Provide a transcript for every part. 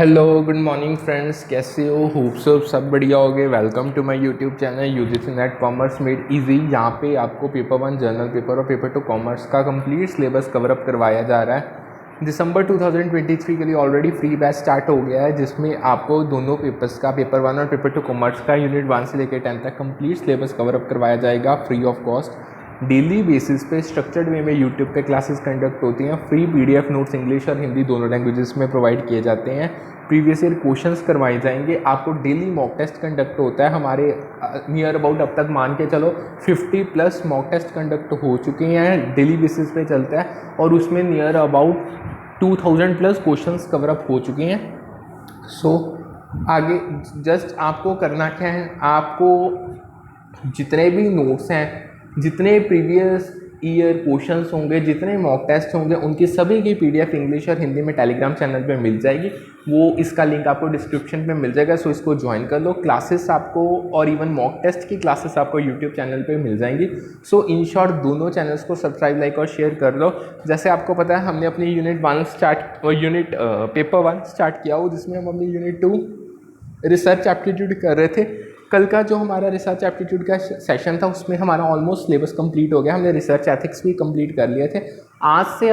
Hello good morning friends, कैसे हो? Hope सब बढ़िया होगे। Welcome to my YouTube channel UGC NET commerce made easy. यहाँ पे आपको पेपर 1 जर्नल पेपर और पेपर 2 कॉमर्स का कंप्लीट सिलेबस कवर अप करवाया जा रहा है। दिसंबर 2023 के लिए ऑलरेडी फ्री बैच स्टार्ट हो गया है, जिसमें आपको दोनों पेपर्स का पेपर 1 और पेपर 2 कॉमर्स का यूनिट 1 से लेकर 10 तक कंप्लीट सिलेबस कवर अप करवाया जाएगा free of cost. Daily basis पे स्ट्रक्चर्ड वे में यूट्यूब पे क्लासेस कंडक्ट होती हैं। फ्री पीडीएफ नोट्स इंग्लिश और हिंदी दोनों लैंग्वेजेस में प्रोवाइड किए जाते हैं। प्रीवियस ईयर क्वेश्चंस करवाए जाएंगे। आपको डेली मॉक टेस्ट कंडक्ट होता है। हमारे नियर अबाउट अब तक मान के चलो 50+ मॉक टेस्ट कंडक्ट हो चुके हैं, डेली बेसिस पे चलता है, और उसमें near about 2000+ questions cover up हो चुके हैं। सो आगे जस्ट आपको करना क्या है, आपको जितने भी नोट्स हैं, जितने प्रीवियस ईयर क्वेश्चंस होंगे, जितने मॉक टेस्ट होंगे, उनकी सभी की पीडीएफ इंग्लिश और हिंदी में टेलीग्राम चैनल पे मिल जाएगी। वो इसका लिंक आपको डिस्क्रिप्शन पे मिल जाएगा, सो इसको ज्वाइन कर लो। क्लासेस आपको और इवन मॉक टेस्ट की क्लासेस आपको यूट्यूब चैनल पे मिल जाएंगी। सो इन शॉर्ट दोनों चैनल्स को सब्सक्राइब, लाइक और शेयर कर लो। जैसे आपको पता है, हमने अपनी यूनिट पेपर 1 स्टार्ट किया हो, जिसमें हम अपनी यूनिट 2 रिसर्च एप्टीट्यूड कर रहे थे। कल का जो हमारा रिसर्च एप्टीट्यूड का सेशन था, उसमें हमारा ऑलमोस्ट सिलेबस कंप्लीट हो गया। हमने रिसर्च एथिक्स भी कंप्लीट कर लिए थे। आज से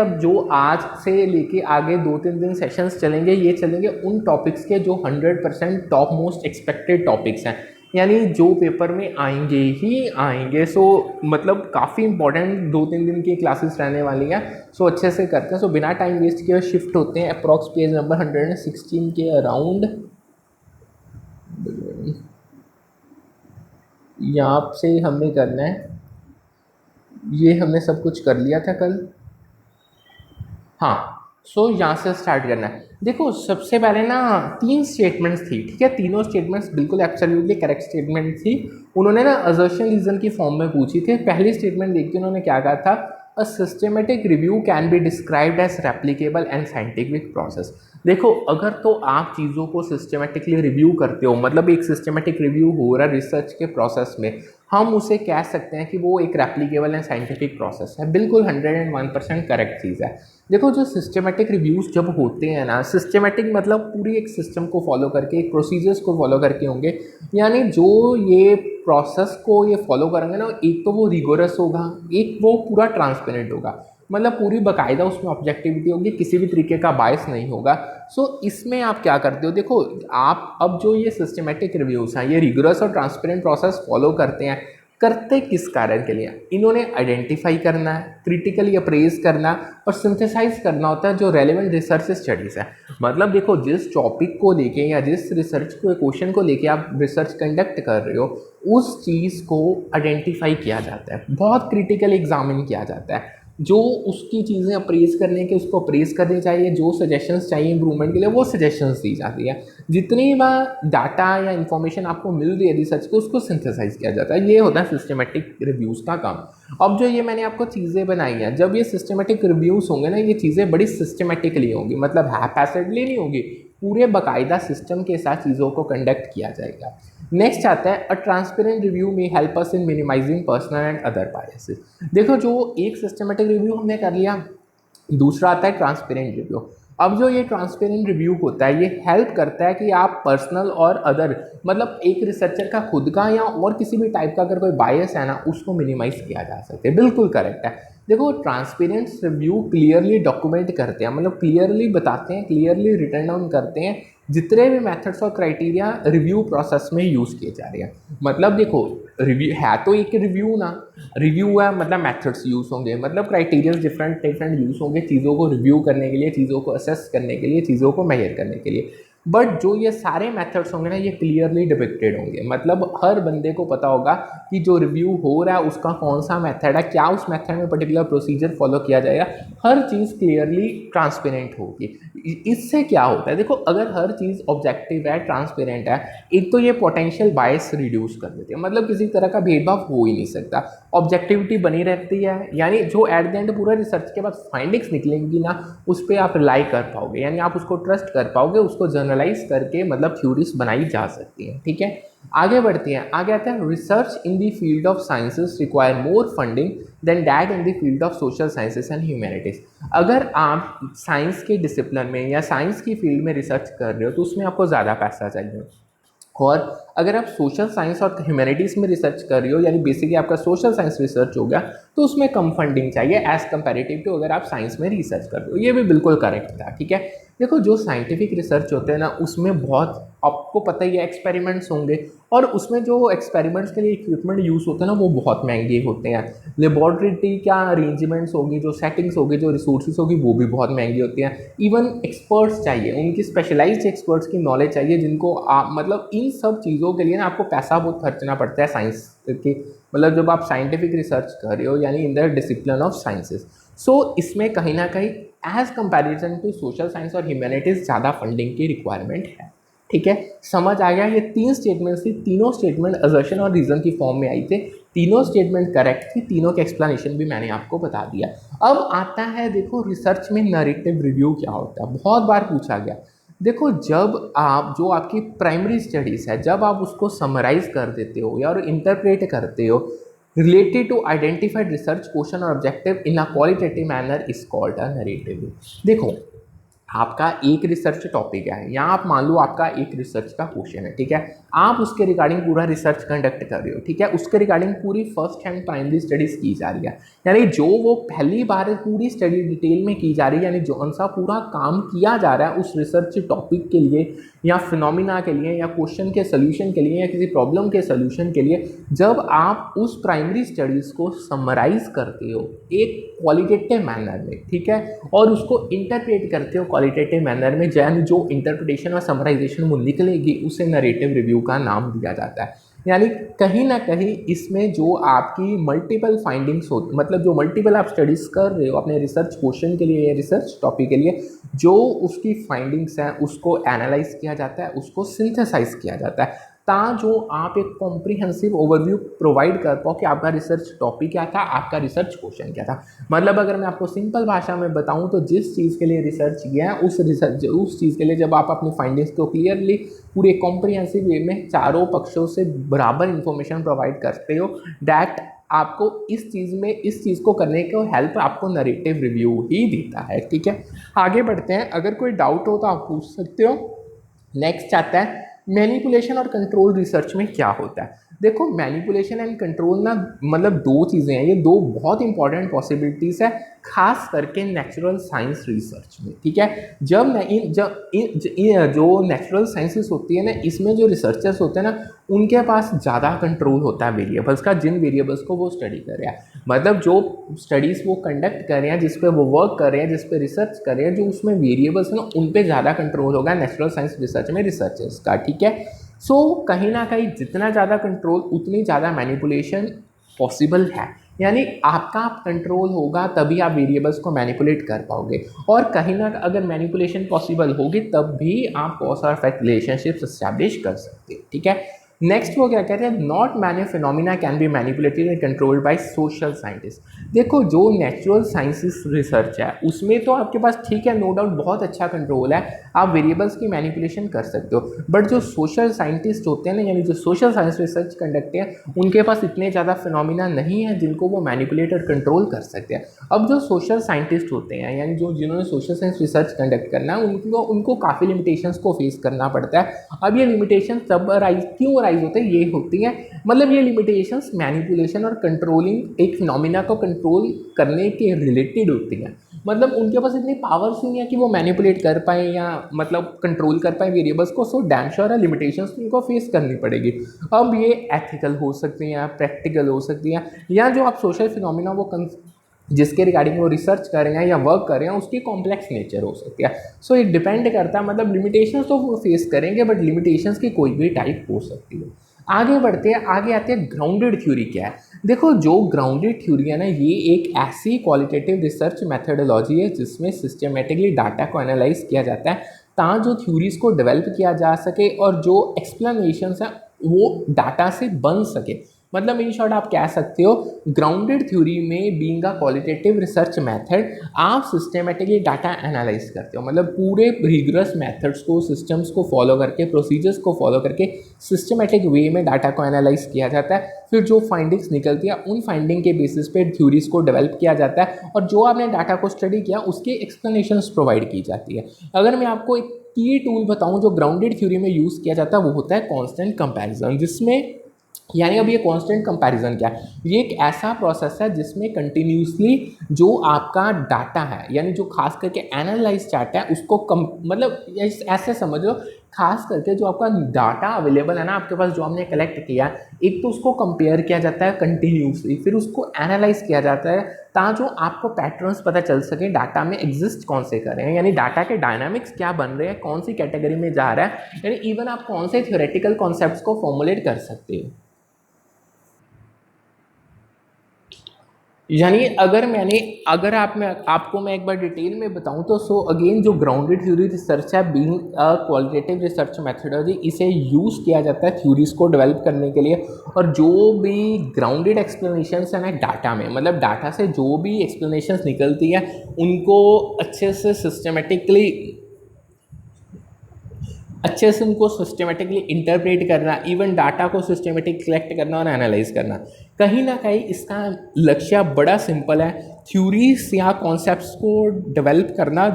आज से लेके आगे 2-3 दिन सेशंस चलेंगे, ये चलेंगे उन टॉपिक्स के जो 100% टॉप मोस्ट एक्सपेक्टेड टॉपिक्स हैं, यानी जो पेपर में आएंगे ही आएंगे। सो मतलब काफ़ी इंपॉर्टेंट 2-3 दिन की क्लासेस रहने वाली हैं। सो अच्छे से करते हैं। सो बिना टाइम वेस्ट किए शिफ्ट होते हैं अप्रॉक्स पेज नंबर 116 के अराउंड। यहाँ से हमने करना है, ये हमने सब कुछ कर लिया था कल। हाँ, सो यहाँ से स्टार्ट करना है। देखो, सबसे पहले ना 3 स्टेटमेंट्स थी, ठीक है। तीनों स्टेटमेंट्स बिल्कुल एब्सोल्युटली करेक्ट स्टेटमेंट थी। उन्होंने ना असर्शन रीजन की फॉर्म में पूछी थी। पहली स्टेटमेंट देख के उन्होंने क्या कहा था, a systematic review can be described as replicable and scientific process. देखो, अगर तो आप चीज़ों को सिस्टमेटिकली रिव्यू करते हो, मतलब एक सिस्टमेटिक रिव्यू हो रहा है रिसर्च के प्रोसेस में, हम उसे कह सकते हैं कि वो एक रेप्लीकेबल एंड साइंटिफिक प्रोसेस है। बिल्कुल 101% करेक्ट चीज़ है। देखो, जो सिस्टमेटिक रिव्यूज़ जब होते हैं ना, सिस्टमेटिक मतलब पूरी एक सिस्टम को फॉलो करके, एक प्रोसीजर्स को फॉलो करके होंगे, यानी जो ये प्रोसेस को ये फॉलो करेंगे ना, एक तो वो रिगोरस होगा, एक वो पूरा ट्रांसपेरेंट होगा, मतलब पूरी बाकायदा उसमें ऑब्जेक्टिविटी होगी, किसी भी तरीके का बायस नहीं होगा। सो इसमें आप क्या करते हो, देखो आप अब जो ये सिस्टमेटिक रिव्यूज़ हैं, ये रिगोरस और ट्रांसपेरेंट प्रोसेस फॉलो करते हैं। करते किस कारण के लिए? इन्होंने आइडेंटिफाई करना है, क्रिटिकली अप्रेज करना और सिंथेसाइज करना होता है जो रेलेवेंट रिसर्च स्टडीज़ है। मतलब देखो, जिस टॉपिक को लेके या जिस रिसर्च को क्वेश्चन को लेके आप रिसर्च कंडक्ट कर रहे हो, उस चीज़ को आइडेंटिफाई किया जाता है, बहुत क्रिटिकली एग्जामिन किया जाता है। जो उसकी चीज़ें अप्रेज करने के, उसको अप्रेज करनी चाहिए, जो सजेशंस चाहिए इंप्रूवमेंट के लिए, वो सजेशंस दी जाती है। जितनी बार डाटा या इन्फॉर्मेशन आपको मिल रही है रिसर्च को, उसको सिंथेसाइज किया जाता है। ये होता है सिस्टमेटिक रिव्यूज़ का काम। अब जो ये मैंने आपको चीज़ें बनाई हैं, जब ये सिस्टमेटिक रिव्यूज़ होंगे ना, ये चीज़ें बड़ी सिस्टमेटिकली होंगी, मतलब हैपैसेडली नहीं होगी, पूरे बाकायदा सिस्टम के साथ चीज़ों को कंडक्ट किया जाएगा। नेक्स्ट आता है, अ ट्रांसपेरेंट रिव्यू में help us in minimizing personal and other biases. देखो, जो एक सिस्टमेटिक रिव्यू हमने कर लिया, दूसरा आता है ट्रांसपेरेंट रिव्यू। अब जो ये ट्रांसपेरेंट रिव्यू होता है, ये हेल्प करता है कि आप पर्सनल और अदर, मतलब एक रिसर्चर का खुद का या और किसी भी टाइप का अगर कोई बायस है ना, उसको मिनिमाइज किया जा सकता है। बिल्कुल करेक्ट है। देखो, ट्रांसपेरेंट रिव्यू क्लियरली डॉक्यूमेंट करते हैं, मतलब क्लियरली बताते हैं, क्लियरली रिटर्न डाउन करते हैं जितने भी मेथड्स और क्राइटेरिया रिव्यू प्रोसेस में यूज़ किए जा रहे हैं। मतलब देखो, रिव्यू है तो एक रिव्यू ना, रिव्यू है मतलब मेथड्स यूज़ होंगे, मतलब क्राइटेरिया डिफरेंट डिफरेंट यूज़ होंगे चीज़ों को रिव्यू करने के लिए, चीज़ों को असेस करने के लिए, चीज़ों को मेजर करने के लिए। बट जो ये सारे मेथड्स होंगे ना, ये क्लियरली डिपिक्टेड होंगे, मतलब हर बंदे को पता होगा कि जो रिव्यू हो रहा है उसका कौन सा मेथड है, क्या उस मेथड में पर्टिकुलर प्रोसीजर फॉलो किया जाएगा। हर चीज़ क्लियरली ट्रांसपेरेंट होगी। इससे क्या होता है, देखो, अगर हर चीज़ ऑब्जेक्टिव है, ट्रांसपेरेंट है, एक तो ये पोटेंशियल बायस रिड्यूस कर देती है, मतलब किसी तरह का भेदभाव हो ही नहीं सकता, ऑब्जेक्टिविटी बनी रहती है। यानी जो एट द एंड पूरा रिसर्च के बाद फाइंडिंग्स निकलेंगी ना, उस पर आप रिलाई कर पाओगे, यानी आप उसको ट्रस्ट कर पाओगे, उसको जर्नलाइज एनालाइज करके मतलब थ्योरीज बनाई जा सकती हैं। ठीक है, आगे बढ़ती हैं, आगे आते हैं research in the field of sciences require more funding than that in the field of social sciences and humanities. अगर आप साइंस के डिसिप्लिन में या साइंस की फील्ड में रिसर्च कर रहे हो तो उसमें आपको ज़्यादा पैसा चाहिए, और अगर आप सोशल साइंस और ह्यूमैनिटीज़ में रिसर्च कर रहे हो यानी बेसिकली आपका सोशल साइंस रिसर्च हो गया तो उसमें कम फंडिंग चाहिए एज़ कंपैरेटिव टू अगर आप साइंस में रिसर्च कर रहे हो। ये भी बिल्कुल करेक्ट था। ठीक है, देखो जो साइंटिफिक रिसर्च होते हैं ना उसमें बहुत आपको पता ही है एक्सपेरिमेंट्स होंगे, और उसमें जो एक्सपेरिमेंट्स के लिए इक्विपमेंट यूज़ होते हैं ना वो बहुत महंगे होते हैं। लेबॉर्ट्री क्या अरेंजमेंट्स होगी, जो सेटिंग्स होगी, जो रिसोर्सेज होगी वो भी बहुत महंगी होती हैं। इवन एक्सपर्ट्स चाहिए, उनकी स्पेशलाइज्ड एक्सपर्ट्स की नॉलेज चाहिए जिनको आप मतलब इन सब चीज़ों के लिए ना आपको पैसा बहुत खर्चना पड़ता है साइंस के, मतलब जब आप साइंटिफिक रिसर्च कर रहे हो यानी in the discipline of sciences. So इसमें कहीं ना कहीं as comparison to social science और ह्यूमैनिटीज़ ज़्यादा फंडिंग की रिक्वायरमेंट है। ठीक है, समझ आ गया। ये 3 स्टेटमेंट्स थी, तीनों स्टेटमेंट असर्शन और रीज़न की फॉर्म में आई थे, तीनों स्टेटमेंट करेक्ट थी, तीनों के एक्सप्लेनेशन भी मैंने आपको बता दिया। अब आता है देखो रिसर्च में नैरेटिव रिव्यू क्या होता है, बहुत बार पूछा गया। देखो जब आप जो आपकी प्राइमरी स्टडीज़ है जब आप उसको समराइज कर देते हो या और इंटरप्रेट करते हो related to identified research question or objective in a qualitative manner is called a narrative। देखो आपका एक रिसर्च टॉपिक है, यहाँ आप मान लो आपका एक रिसर्च का क्वेश्चन है, ठीक है, आप उसके रिगार्डिंग पूरा रिसर्च कंडक्ट कर रहे हो, ठीक है, उसके रिगार्डिंग पूरी फर्स्ट हैंड प्राइमरी स्टडीज़ की जा रही है, यानी जो वो पहली बार पूरी स्टडी डिटेल में की जा रही है, यानी जो सा पूरा काम किया जा रहा है उस रिसर्च टॉपिक के लिए या फिनोमिना के लिए या क्वेश्चन के सोल्यूशन के लिए या किसी प्रॉब्लम के सोल्यूशन के लिए, जब आप उस प्राइमरी स्टडीज़ को समराइज करते हो एक क्वालिटेटिव मैनर में, ठीक है, और उसको इंटरप्रेट करते हो क्वालिटेटिव मैनर में, यानी जो इंटरप्रिटेशन और समराइजेशन वो निकलेगी उसे नरेटिव रिव्यू का नाम दिया जाता है। यानी कहीं ना कहीं इसमें जो आपकी मल्टीपल फाइंडिंग्स हो, मतलब जो मल्टीपल आप स्टडीज़ कर रहे हो अपने रिसर्च क्वेश्चन के लिए या रिसर्च टॉपिक के लिए, जो उसकी फाइंडिंग्स हैं उसको एनालाइज किया जाता है, उसको सिंथेसाइज किया जाता है, जो आप एक कॉम्प्रिहेंसिव ओवरव्यू प्रोवाइड कर पाओ कि आपका रिसर्च टॉपिक क्या था, आपका रिसर्च क्वेश्चन क्या था। मतलब अगर मैं आपको सिंपल भाषा में बताऊं तो जिस चीज़ के लिए रिसर्च किया है उस चीज़ के लिए जब आप अपनी फाइंडिंग्स को क्लियरली पूरे कॉम्प्रिहेंसिव वे में चारों पक्षों से बराबर इंफॉर्मेशन प्रोवाइड करते हो, डैट आपको इस चीज़ को करने को हेल्प आपको नरेटिव रिव्यू ही देता है। ठीक है, आगे बढ़ते हैं, अगर कोई डाउट हो तो आप पूछ सकते हो। नेक्स्ट आता है मैनिपुलेशन और कंट्रोल रिसर्च में क्या होता है। देखो मैनिपुलेशन एंड कंट्रोल ना मतलब दो चीज़ें हैं, ये दो बहुत इंपॉर्टेंट पॉसिबिलिटीज़ है खास करके नेचुरल साइंस रिसर्च में। ठीक है, जो नेचुरल साइंसेस होती है ना, इसमें जो रिसर्चर्स होते हैं ना उनके पास ज़्यादा कंट्रोल होता है वेरिएबल्स का, जिन वेरिएबल्स को वो स्टडी कर रहे हैं, मतलब जो स्टडीज़ वो कंडक्ट कर रहे हैं, जिस पे वो वर्क कर रहे हैं, जिस पे रिसर्च कर रहे हैं, जो उसमें वेरिएबल्स हैं ना उन पे ज़्यादा कंट्रोल होगा नेचुरल साइंस रिसर्च में रिसर्चर्स का। ठीक है, सो कहीं ना कहीं जितना ज़्यादा कंट्रोल उतनी ज़्यादा मैनिपुलेशन पॉसिबल है, यानी आपका कंट्रोल होगा तभी आप वेरिएबल्स को मैनिपुलेट कर पाओगे, और कहीं ना अगर मैनिपुलेशन पॉसिबल होगी तब भी आप कॉज और इफेक्ट रिलेशनशिप्स एस्टैब्लिश कर सकते हैं। ठीक है, नेक्स्ट वो क्या कहते हैं, not many phenomena can be manipulated and controlled by social scientist. देखो जो नेचुरल साइंसेस रिसर्च है उसमें तो आपके पास ठीक है नो डाउट बहुत अच्छा कंट्रोल है, आप वेरिएबल्स की मैनिपुलेशन कर सकते हो, बट जो सोशल साइंटिस्ट होते हैं ना, यानी जो सोशल साइंस रिसर्च कंडक्ट है, उनके पास इतने ज़्यादा फिनोमिना नहीं है जिनको वो मैनिपुलेट और कंट्रोल कर सकते हैं। अब जो सोशल साइंटिस्ट होते हैं यानी जिन्होंने सोशल साइंस रिसर्च कंडक्ट करना है उनको काफ़ी लिमिटेशंस को फेस करना पड़ता है। अब ये लिमिटेशन तब क्यों राइज होते हैं, ये होती हैं मतलब ये लिमिटेशंस मैनिपुलेशन और कंट्रोलिंग एक फिनोमिना को कंट्रोल करने के रिलेटेड होती हैं, मतलब उनके पास इतनी पावर्स नहीं है कि वो मैनिपुलेट कर पाए या मतलब कंट्रोल कर पाए वेरिएबल्स को, सो डैम श्योर है लिमिटेशंस उनको फेस करनी पड़ेगी। अब ये एथिकल हो सकती हैं, प्रैक्टिकल हो सकती हैं, या जो आप सोशल फिनोमिना वो जिसके रिगार्डिंग वो रिसर्च कर रहे हैं या वर्क कर रहे हैं उसकी कॉम्प्लेक्स नेचर हो सकती है। सो ये डिपेंड करता है, मतलब लिमिटेशंस तो वो फेस करेंगे बट लिमिटेशंस की कोई भी टाइप हो सकती है। आगे बढ़ते हैं, आगे आते हैं ग्राउंडेड थ्योरी क्या है। देखो जो ग्राउंडेड थ्योरी है ना, ये एक ऐसी क्वालिटेटिव रिसर्च मेथडोलॉजी है जिसमें सिस्टमेटिकली डाटा को एनालाइज किया जाता है ताकि जो थ्योरीज़ को डेवलप किया जा सके और जो एक्सप्लेनेशंस हैं वो डाटा से बन सके। मतलब इन शॉर्ट आप कह सकते हो ग्राउंडेड थ्योरी में being a qualitative research method आप सिस्टमेटिकली डाटा एनालाइज करते हो, मतलब पूरे रिगरस मेथड्स को, सिस्टम्स को फॉलो करके, प्रोसीजर्स को फॉलो करके सिस्टमेटिक वे में डाटा को एनालाइज किया जाता है। फिर जो फाइंडिंग्स निकलती है उन फाइंडिंग के बेसिस पे थ्योरीज को डेवलप किया जाता है और जो आपने डाटा को स्टडी किया उसके एक्सप्लेनेशंस प्रोवाइड की जाती है। अगर मैं आपको एक की टूल बताऊं जो ग्राउंडेड थ्योरी में यूज़ किया जाता है वो होता है कांस्टेंट कंपैरिजन, जिसमें यानी अब ये कांस्टेंट कंपैरिजन क्या है, ये एक ऐसा प्रोसेस है जिसमें कंटिन्यूसली जो आपका डाटा है, यानी जो खास करके एनालाइज डाटा है उसको मतलब ऐसे समझ लो, खास करके जो आपका डाटा अवेलेबल है ना आपके पास, जो आपने कलेक्ट किया, एक तो उसको कंपेयर किया जाता है कंटिन्यूसली, फिर उसको एनालाइज किया जाता है ताकि जो आपको पैटर्न्स पता चल सके डाटा में एग्जिस्ट कौन से कर रहे हैं, यानी डाटा के डायनामिक्स क्या बन रहे हैं, कौन सी कैटेगरी में जा रहा है, यानी इवन आप कौन से थ्योरेटिकल कॉन्सेप्ट्स को फॉर्मुलेट कर सकते हो। यानी अगर आपको मैं एक बार डिटेल में बताऊं तो सो अगेन जो ग्राउंडेड थ्योरी रिसर्च है being a qualitative research methodology, इसे यूज़ किया जाता है थ्योरीज को डेवलप करने के लिए। और जो भी ग्राउंडेड एक्सप्लेनेशंस है ना डाटा में, मतलब डाटा से जो भी एक्सप्लेनेशंस निकलती है उनको अच्छे से उनको सिस्टमेटिकली इंटरप्रेट करना, इवन डाटा को सिस्टमेटिक कलेक्ट करना और एनालाइज करना, कहीं ना कहीं इसका लक्ष्य बड़ा सिंपल है, थ्योरीज या कॉन्सेप्ट्स को डेवलप करना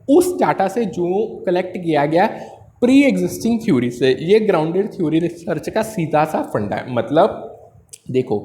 उस डाटा से जो कलेक्ट किया गया प्री एग्जिस्टिंग थ्योरी से। ये ग्राउंडेड थ्योरी रिसर्च का सीधा सा फंडा है। मतलब देखो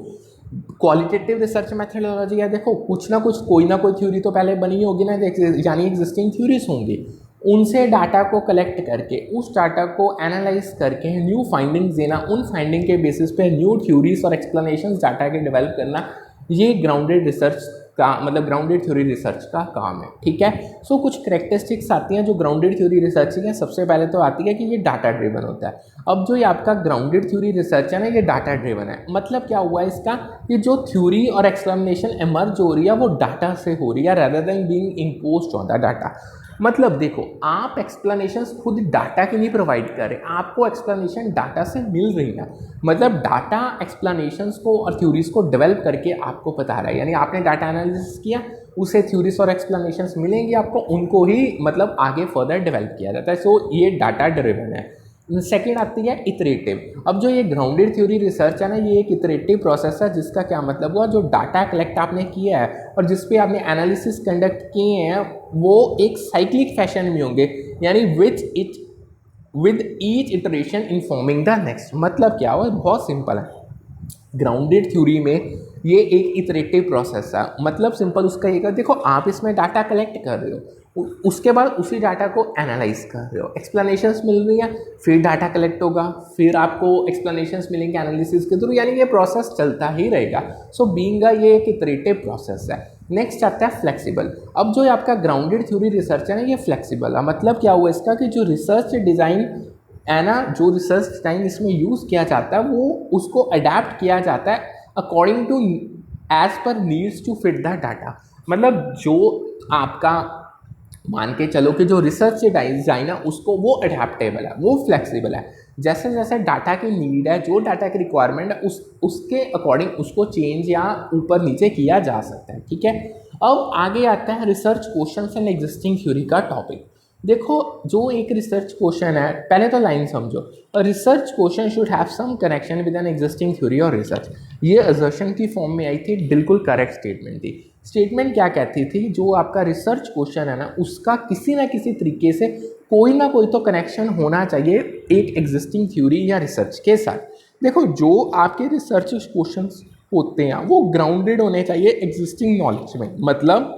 क्वालिटेटिव रिसर्च मेथडोलॉजी है, देखो कुछ ना कुछ कोई ना कोई थ्योरी तो पहले बनी होगी ना, यानी एग्जिस्टिंग थ्योरीज होंगी, उनसे डाटा को कलेक्ट करके उस डाटा को एनालाइज करके न्यू फाइंडिंग्स देना, उन फाइंडिंग के बेसिस पे न्यू थ्योरीज और एक्सप्लेनेशंस डाटा के डेवलप करना, ये ग्राउंडेड रिसर्च का मतलब ग्राउंडेड थ्योरी रिसर्च का काम है। ठीक है, सो कुछ करेक्टरिस्टिक्स आती हैं जो ग्राउंडेड थ्योरी रिसर्च की है। सबसे पहले तो आती है कि ये डाटा ड्रिवन होता है। अब जो ये आपका ग्राउंडेड थ्योरी रिसर्च है ना, ये डाटा ड्रिवन है। मतलब क्या हुआ इसका, ये जो थ्योरी और एक्सप्लेनेशन एमर्ज हो रही है वो डाटा से हो रही है rather than being imposed on the data. मतलब देखो आप एक्सप्लेनेशंस खुद डाटा की नहीं प्रोवाइड कर रहे, आपको एक्सप्लेनेशन डाटा से मिल रही है। मतलब डाटा एक्सप्लेनेशंस को और थ्योरीज को डेवलप करके आपको बता रहा है, यानी आपने डाटा एनालिसिस किया, उसे थ्योरीज और एक्सप्लेनेशंस मिलेंगी आपको, उनको ही मतलब आगे फर्दर डेवलप किया जाता है। सो ये डाटा ड्रिवन है। सेकेंड आती है इटरेटिव। अब जो ये ग्राउंडेड थ्योरी रिसर्च है ना, ये एक इटरेटिव प्रोसेस है, जिसका क्या मतलब हुआ, जो डाटा कलेक्ट आपने किया है और जिस पे आपने एनालिसिस कंडक्ट किए हैं वो एक साइक्लिक फैशन में होंगे, यानी with each iteration informing the next. मतलब क्या हुआ, बहुत सिंपल है। ग्राउंडेड थ्योरी में ये एक इटरेटिव प्रोसेस है। मतलब सिंपल उसका ये, देखो आप इसमें डाटा कलेक्ट कर रहे हो, उसके बाद उसी डाटा को एनालाइज कर रहे हो, एक्सप्लेनेशंस मिल रही हैं, फिर डाटा कलेक्ट होगा, फिर आपको एक्सप्लेनेशंस मिलेंगे एनालिसिस के थ्रू, यानी ये प्रोसेस चलता ही रहेगा। सो बीइंग ये एक इटरेटिव प्रोसेस है। नेक्स्ट आता है फ्लेक्सिबल। अब जो आपका ग्राउंडेड थ्योरी रिसर्च है ना, ये फ्लेक्सिबल है। मतलब क्या हुआ इसका, कि जो रिसर्च डिज़ाइन है ना, जो रिसर्च टाइम इसमें यूज़ किया जाता है वो उसको अडेप्ट किया जाता है according to as per needs to fit the data. मतलब जो आपका मान के चलो कि जो रिसर्च डिज़ाइन है उसको वो अडेप्टेबल है, वो फ्लेक्सिबल है। जैसे जैसे डाटा की नीड है, जो डाटा की रिक्वायरमेंट है उसके अकॉर्डिंग उसको चेंज या ऊपर नीचे किया जा सकता है। ठीक है, अब आगे आता है research questions and existing theory का टॉपिक। देखो जो एक रिसर्च क्वेश्चन है, पहले तो लाइन समझो, research question should have some connection with an existing theory और रिसर्च। ये असर्शन की फॉर्म में आई थी, बिल्कुल करेक्ट स्टेटमेंट थी। स्टेटमेंट क्या कहती थी, जो आपका रिसर्च क्वेश्चन है ना उसका किसी ना किसी तरीके से कोई ना कोई तो कनेक्शन होना चाहिए एक एग्जिस्टिंग थ्योरी या रिसर्च के साथ। देखो जो आपके रिसर्च क्वेश्चन होते हैं वो ग्राउंडेड होने चाहिए एग्जिस्टिंग नॉलेज में। मतलब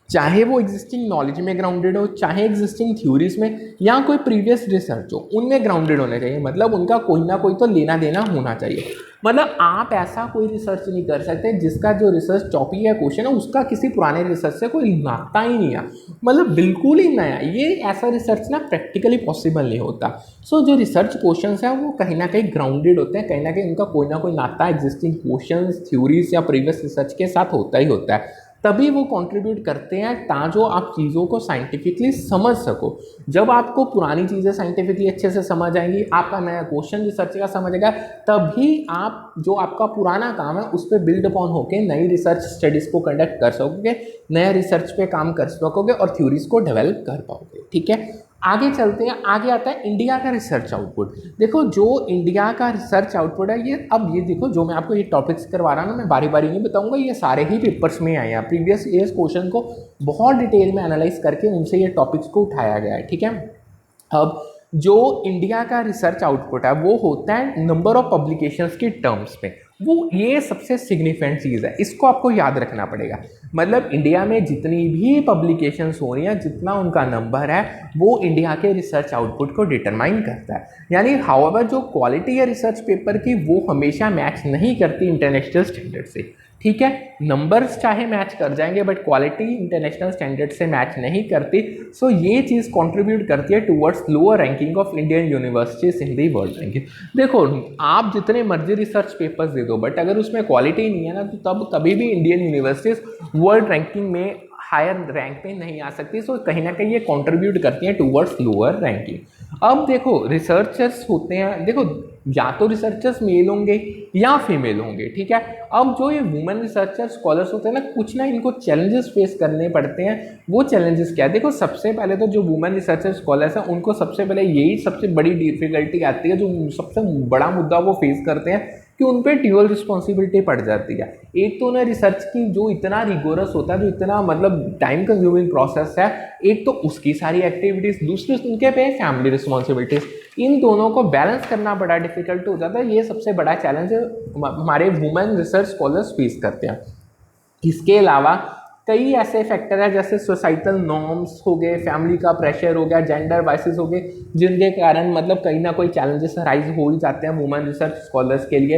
चाहे वो एग्जिस्टिंग नॉलेज में ग्राउंडेड हो, चाहे एग्जिस्टिंग थ्योरीज में या कोई प्रीवियस रिसर्च हो, उनमें ग्राउंडेड होने चाहिए। मतलब उनका कोई ना कोई तो लेना देना होना चाहिए। मतलब आप ऐसा कोई रिसर्च नहीं कर सकते जिसका जो रिसर्च टॉपिक या क्वेश्चन है उसका किसी पुराने रिसर्च से कोई नाता ही नहीं है, मतलब बिल्कुल ही नया। ये ऐसा रिसर्च ना प्रैक्टिकली पॉसिबल नहीं होता। सो जो रिसर्च क्वेश्चंस हैं वो कहीं ना कहीं ग्राउंडेड होते हैं, कहीं ना कहीं उनका कोई ना कोई नाता एग्जिस्टिंग क्वेश्चंस, थ्योरीज या प्रीवियस रिसर्च के साथ होता ही होता है। तभी वो कंट्रीब्यूट करते हैं ताजो आप चीज़ों को साइंटिफिकली समझ सको। जब आपको पुरानी चीज़ें साइंटिफिकली अच्छे से समझ आएंगी, आपका नया क्वेश्चन रिसर्च का समझ आएगा, तभी आप जो आपका पुराना काम है उस पर बिल्ड अपॉन होकर नई रिसर्च स्टडीज़ को कंडक्ट कर सकोगे, नया रिसर्च पे काम कर सकोगे और थ्योरीज को डेवलप कर पाओगे। ठीक है, आगे चलते हैं। आगे आता है इंडिया का रिसर्च आउटपुट। देखो जो इंडिया का रिसर्च आउटपुट है ये, अब ये देखो जो मैं आपको ये टॉपिक्स करवा रहा हूँ ना, मैं बारी बारी नहीं बताऊंगा, ये सारे ही पेपर्स में आए हैं। प्रीवियस ईयर्स क्वेश्चन को बहुत डिटेल में एनालाइज करके उनसे ये टॉपिक्स को उठाया गया है। ठीक है, अब जो इंडिया का रिसर्च आउटपुट है वो होता है नंबर ऑफ पब्लिकेशंस की टर्म्स में। वो ये सबसे सिग्निफिकेंट चीज़ है, इसको आपको याद रखना पड़ेगा। मतलब इंडिया में जितनी भी पब्लिकेशंस हो रही हैं, जितना उनका नंबर है, वो इंडिया के रिसर्च आउटपुट को डिटरमाइन करता है। यानी हाउएवर जो क्वालिटी है रिसर्च पेपर की वो हमेशा मैच नहीं करती इंटरनेशनल स्टैंडर्ड से। ठीक है, नंबर्स चाहे मैच कर जाएंगे बट क्वालिटी इंटरनेशनल स्टैंडर्ड से मैच नहीं करती। सो ये चीज़ कंट्रीब्यूट करती है towards lower ranking of Indian universities in the world ranking. देखो आप जितने मर्जी रिसर्च पेपर्स दे दो बट अगर उसमें क्वालिटी नहीं है ना, तो तब कभी भी इंडियन यूनिवर्सिटीज वर्ल्ड रैंकिंग में हायर रैंक पे नहीं आ सकती। सो कहीं ना कहीं ये कंट्रीब्यूट करती हैं टुवर्ड्स लोअर रैंकिंग। अब देखो रिसर्चर्स होते हैं, देखो या तो रिसर्चर्स मेल होंगे या फीमेल होंगे। ठीक है, अब जो ये वुमेन रिसर्चर स्कॉलर्स होते हैं ना, कुछ ना इनको चैलेंजेस फेस करने पड़ते हैं। वो चैलेंजेस क्या है? देखो सबसे पहले तो जो वुमेन रिसर्चर स्कॉलर्स हैं उनको सबसे पहले यही सबसे बड़ी डिफिकल्टी आती है, जो सबसे बड़ा मुद्दा वो फेस करते हैं कि उन पर ड्यूअल रिस्पॉन्सिबिलिटी पड़ जाती है। एक तो उन्हें रिसर्च की जो इतना रिगोरस होता है, जो इतना मतलब टाइम कंज्यूमिंग प्रोसेस है, एक तो उसकी सारी एक्टिविटीज़, दूसरी उनके पे फैमिली रिस्पॉन्सिबिलिटीज़, इन दोनों को बैलेंस करना बड़ा डिफिकल्ट हो जाता है। ये सबसे बड़ा चैलेंज हमारे वुमेन रिसर्च स्कॉलर्स फेस करते हैं। इसके अलावा कई ऐसे फैक्टर हैं जैसे सोसाइटल नॉर्म्स हो गए, फैमिली का प्रेशर हो गया, जेंडर वाइसेस हो गए, जिनके कारण मतलब कहीं ना कोई चैलेंजेस राइज हो ही जाते हैं वुमेन रिसर्च स्कॉलर्स के लिए।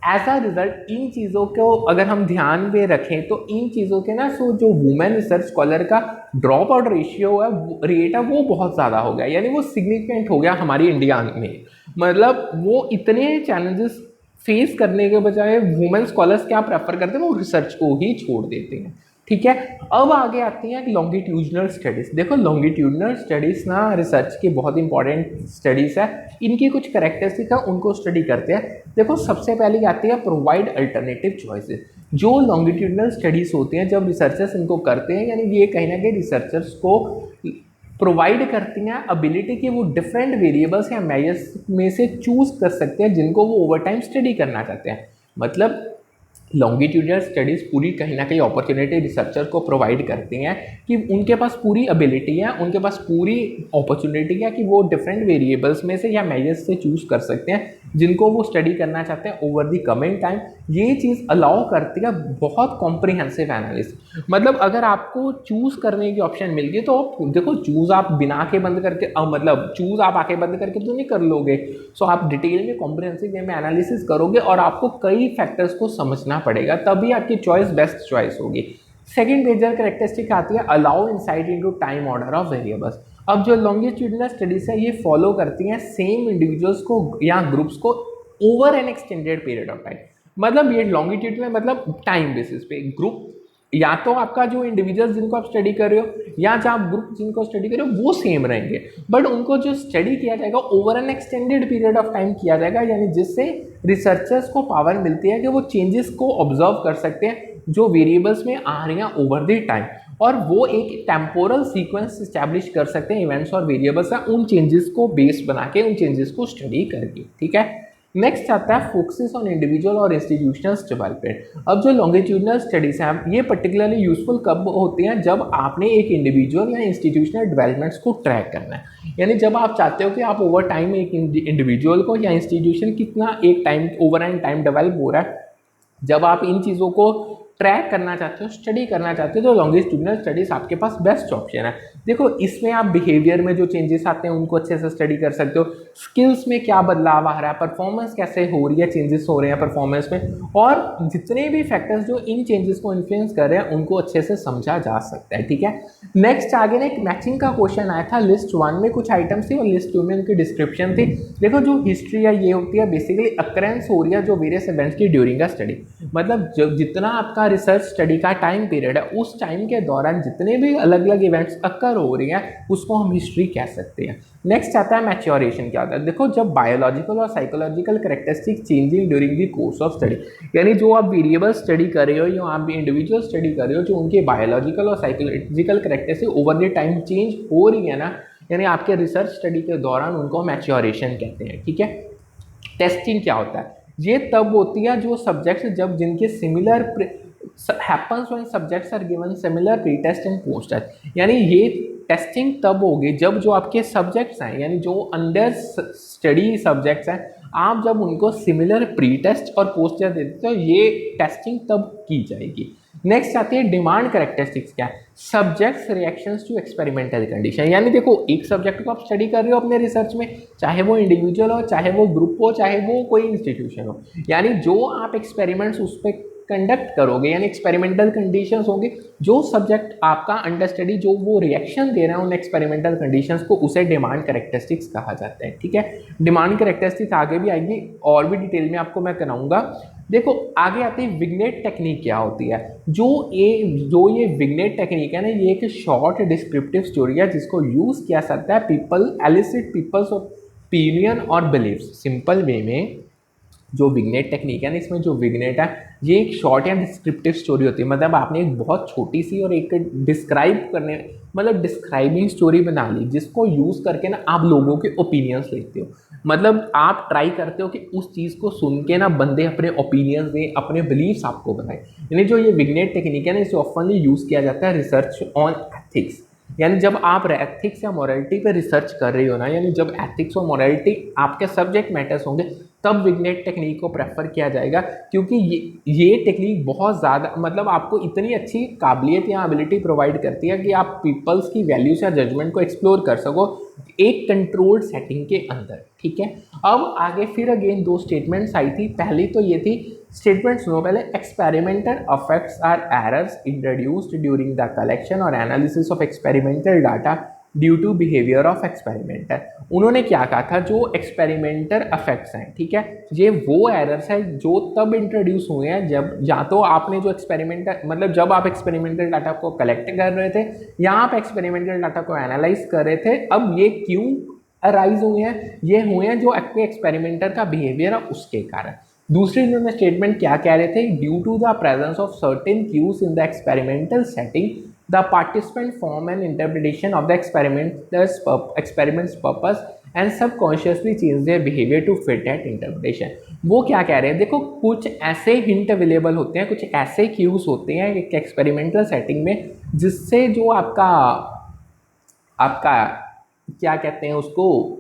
एज अ रिजल्ट इन चीज़ों को अगर हम ध्यान में रखें तो इन चीज़ों के ना सो जो वुमेन रिसर्च स्कॉलर का ड्रॉप आउट रेशियो है, रेट है, वो बहुत ज़्यादा हो गया, यानी वो सिग्निफिकेंट हो गया हमारी इंडिया में। मतलब वो इतने चैलेंजेस फेस करने के बजाय वुमेन स्कॉलर्स क्या प्रेफर करते हैं, वो रिसर्च को ही छोड़ देते हैं। ठीक है, अब आगे आती हैं लॉन्गिट्यूडनल स्टडीज़। देखो लॉन्गिट्यूडनल स्टडीज़ ना रिसर्च की बहुत इंपॉर्टेंट स्टडीज़ है। इनकी कुछ करेक्टरिस्टिक है, उनको स्टडी करते हैं। देखो सबसे पहले आती है प्रोवाइड अल्टरनेटिव चॉइसेस। जो लॉन्गिट्यूडनल स्टडीज़ होती हैं जब रिसर्चर्स इनको करते हैं, यानी ये कहीं ना कहीं रिसर्चर्स को प्रोवाइड करती हैं एबिलिटी कि वो डिफरेंट वेरिएबल्स या मेजर्स में से चूज़ कर सकते हैं जिनको वो ओवर टाइम स्टडी करना चाहते हैं। मतलब लॉन्गिट्यूडनल स्टडीज़ पूरी कहीं ना कहीं अपॉर्चुनिटी रिसर्चर को प्रोवाइड करती हैं कि उनके पास पूरी एबिलिटी है, उनके पास पूरी अपॉर्चुनिटी है कि वो डिफरेंट वेरिएबल्स में से या मेजर्स से चूज़ कर सकते हैं जिनको वो स्टडी करना चाहते हैं ओवर द कमिंग टाइम। ये चीज़ अलाउ करती है बहुत कॉम्प्रिहेंसिव एनालिसिस। मतलब अगर आपको चूज़ करने की ऑप्शन मिल गई तो देखो चूज़ आप बिना आंखें बंद करके मतलब चूज़ आप आंखें बंद करके तो नहीं कर लोगे। सो आप डिटेल में कॉम्प्रिहेंसिव वे में एनालिसिस करोगे और आपको कई फैक्टर्स को समझना पड़ेगा, तभी आपकी चॉइस बेस्ट चॉइस होगी। सेकंड मेजर कैरेक्टरिस्टिक आती है allow insight into time order of variables. अब जो लॉन्गिट्यूडनल स्टडीज है ये फॉलो करती हैं सेम इंडिविजुअल्स को या ग्रुप्स को over N extended period of time. मतलब ये लॉन्गिट्यूडनल मतलब टाइम बेसिस पे ग्रुप, या तो आपका जो इंडिविजुअल्स जिनको आप स्टडी कर रहे हो या जो आप ग्रुप जिनको स्टडी कर रहे हो वो सेम रहेंगे, बट उनको जो स्टडी किया जाएगा over N extended period of time किया जाएगा, यानी जिससे रिसर्चर्स को पावर मिलती है कि वो चेंजेस को ऑब्जर्व कर सकते हैं जो वेरिएबल्स में आ रही हैं ओवर द टाइम, और वो एक टेम्पोरल सीक्वेंस इस्टेब्लिश कर सकते हैं इवेंट्स और वेरिएबल्स हैं, उन चेंजेस को बेस बना के उन चेंजेस को स्टडी करके। ठीक है, नेक्स्ट आता है फोकसेस ऑन इंडिविजुअल और इंस्टीट्यूशनल डेवलपमेंट। अब जो लॉन्गिट्यूडनल स्टडीज हैं ये पर्टिकुलरली यूजफुल कब होती हैं, जब आपने एक इंडिविजुअल या इंस्टीट्यूशनल डेवलपमेंट्स को ट्रैक करना है। यानी जब आप चाहते हो कि आप ओवर टाइम एक इंडिविजुअल को या इंस्टीट्यूशन कितना एक time over and time develop हो रहा है, जब आप इन चीज़ों को ट्रैक करना चाहते हो, स्टडी करना चाहते हो, तो लॉन्गिट्यूडनल स्टडीज़ आपके पास बेस्ट ऑप्शन है। देखो इसमें आप बिहेवियर में जो चेंजेस आते हैं उनको अच्छे से स्टडी कर सकते हो, स्किल्स में क्या बदलाव आ रहा है, परफॉर्मेंस कैसे हो रही है, चेंजेस हो रहे हैं परफॉर्मेंस में, और जितने भी फैक्टर्स जो इन चेंजेस को इन्फ्लुएंस कर रहे हैं उनको अच्छे से समझा जा सकता है। ठीक है, नेक्स्ट आगे ना एक मैचिंग का क्वेश्चन आया था। लिस्ट 1 में कुछ आइटम्स थी और लिस्ट 2 में उनकी डिस्क्रिप्शन थी। देखो जो हिस्ट्री है ये होती है बेसिकली अकरेंस हो रही है जो वेरियस इवेंट्स की ड्यूरिंग अ स्टडी। मतलब जब जितना आपका रिसर्च स्टडी का टाइम पीरियड है, उस टाइम के दौरान जितने भी अलग अलग इवेंट्स अक्कर हो रही हैं उसको हम हिस्ट्री कह सकते हैं। नेक्स्ट आता है मैच्योरेशन। क्या होता है? देखो, जब बायोलॉजिकल और psychological characteristic changing during the course of study, यानी जो आप वेरिएबल स्टडी कर रहे हो या आप भी इंडिविजुअल स्टडी कर रहे हो, जो उनके बायोलॉजिकल और psychological characteristic over the time change हो रही है ना, यानी आपके रिसर्च स्टडी के दौरान, उनको मैच्योरेशन कहते हैं। ठीक है। टेस्टिंग क्या होता है? ये तब होती है जो सब्जेक्ट्स जब जिनके similar happens when subjects are given similar pre-test and post-test, यानी ये टेस्टिंग तब होगी जब जो आपके सब्जेक्ट्स हैं, यानी जो अंडर स्टडी सब्जेक्ट्स हैं, आप जब उनको सिमिलर प्री टेस्ट और पोस्ट टेस्ट देते हो, ये टेस्टिंग तब की जाएगी। नेक्स्ट आती है डिमांड कैरेक्टरिस्टिक्स। क्या है? Subjects reactions to experimental condition, यानी देखो, एक सब्जेक्ट को आप स्टडी कर रहे हो अपने रिसर्च में, चाहे वो इंडिविजुअल हो, चाहे वो ग्रुप हो, चाहे वो कोई इंस्टीट्यूशन हो, यानी जो आप एक्सपेरिमेंट्स उस पर कंडक्ट करोगे, यानी एक्सपेरिमेंटल कंडीशंस होंगे, जो सब्जेक्ट आपका अंडर स्टडी जो वो रिएक्शन दे रहा है उन एक्सपेरिमेंटल कंडीशंस को, उसे डिमांड कैरेक्टरिस्टिक्स कहा जाता है। ठीक है। डिमांड कैरेक्टरिस्टिक्स आगे भी आएगी और भी डिटेल में आपको मैं कराऊंगा। देखो, आगे आती है विग्नेट टेक्निक। क्या होती है? जो ये विग्नेट टेक्निक है ना, ये एक शॉर्ट डिस्क्रिप्टिव स्टोरी है जिसको यूज़ किया सकता है पीपल एलिसिट पीपल्स ओपिनियन और बिलीव्स। सिंपल वे में जो विग्नेट टेक्निक है ना, इसमें जो विग्नेट है, ये एक शॉर्ट या डिस्क्रिप्टिव स्टोरी होती है। मतलब आपने एक बहुत छोटी सी और एक डिस्क्राइब करने, मतलब डिस्क्राइबिंग स्टोरी बना ली, जिसको यूज़ करके ना आप लोगों के ओपिनियंस लेते हो। मतलब आप ट्राई करते हो कि उस चीज़ को सुन के ना बंदे अपने ओपिनियंस दें, अपने बिलीव्स आपको बताएं। यानी जो ये विग्नेट टेक्निक है ना, इसे ऑफनली यूज़ किया जाता है रिसर्च ऑन एथिक्स। यानी जब आप एथिक्स या मोरालिटी पे रिसर्च कर रही हो ना, यानी जब एथिक्स और मोरालिटी आपके सब्जेक्ट मैटर्स होंगे, तब विग्नेट टेक्निक को प्रेफर किया जाएगा, क्योंकि ये टेक्निक बहुत ज़्यादा, मतलब आपको इतनी अच्छी काबिलियत या एबिलिटी प्रोवाइड करती है कि आप पीपल्स की वैल्यूज या जजमेंट को एक्सप्लोर कर सको एक कंट्रोल्ड सेटिंग के अंदर। ठीक है। अब आगे फिर अगेन दो स्टेटमेंट्स आई थी। पहली तो ये थी, स्टेटमेंट सुनो पहले, experimental effects are errors introduced during the collection और analysis of experimental data due to behaviour of experimenter. उन्होंने क्या कहा था? जो एक्सपेरिमेंटर इफेक्ट्स हैं, ठीक है, ये वो एरर्स हैं जो तब इंट्रोड्यूस हुए हैं जब या तो आपने जो एक्सपेरिमेंटर, मतलब जब आप एक्सपेरिमेंटल डाटा को कलेक्ट कर रहे थे या आप एक्सपेरिमेंटल डाटा को एनालाइज कर रहे थे। अब ये क्यों अराइज हुए हैं? ये हुए हैं जो आपके एक्सपेरिमेंटर का बिहेवियर है उसके कारण। दूसरी इन्होंने स्टेटमेंट क्या कह रहे थे? Due to the presence of certain cues in the experimental setting, the participant form an interpretation of the experiment's purpose and subconsciously change their behavior to fit that interpretation। वो क्या कह रहे हैं? देखो, कुछ ऐसे हिंट अवेलेबल होते हैं, कुछ ऐसे क्यूज होते हैं एक एक्सपेरिमेंटल सेटिंग में, जिससे जो आपका क्या कहते हैं उसको,